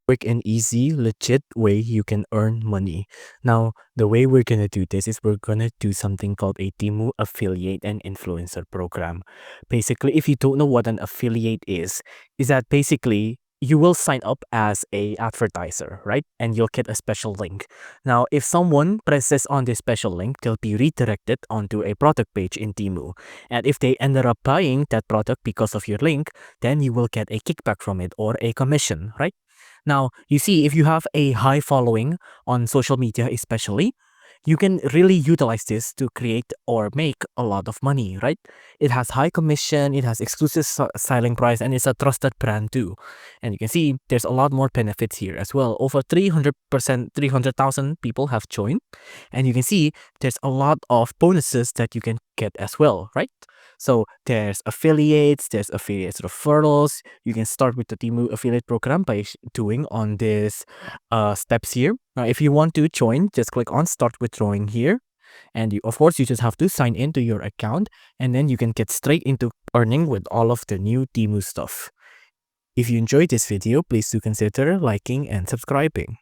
quick and easy, legit way you can earn money. Now, the way we're gonna do this is we're gonna do something called a Temu affiliate and influencer program. Basically, if you don't know what an affiliate is that basically you will sign up as a advertiser, right? And you'll get a special link. Now, if someone presses on this special link, they'll be redirected onto a product page in Temu. And if they ended up buying that product because of your link, then you will get a kickback from it or a commission, right? Now, you see, if you have a high following on social media, especially, you can really utilize this to create or make a lot of money, right? It has high commission, it has exclusive selling price, and it's a trusted brand too. And you can see there's a lot more benefits here as well. Over 300,000 people have joined. And you can see there's a lot of bonuses that you can get as well, right? So there's affiliates referrals. You can start with the Temu affiliate program by doing on this steps here. Now, if you want to join, just click on start withdrawing here. And of course, you just have to sign into your account and then you can get straight into earning with all of the new Temu stuff. If you enjoyed this video, please do consider liking and subscribing.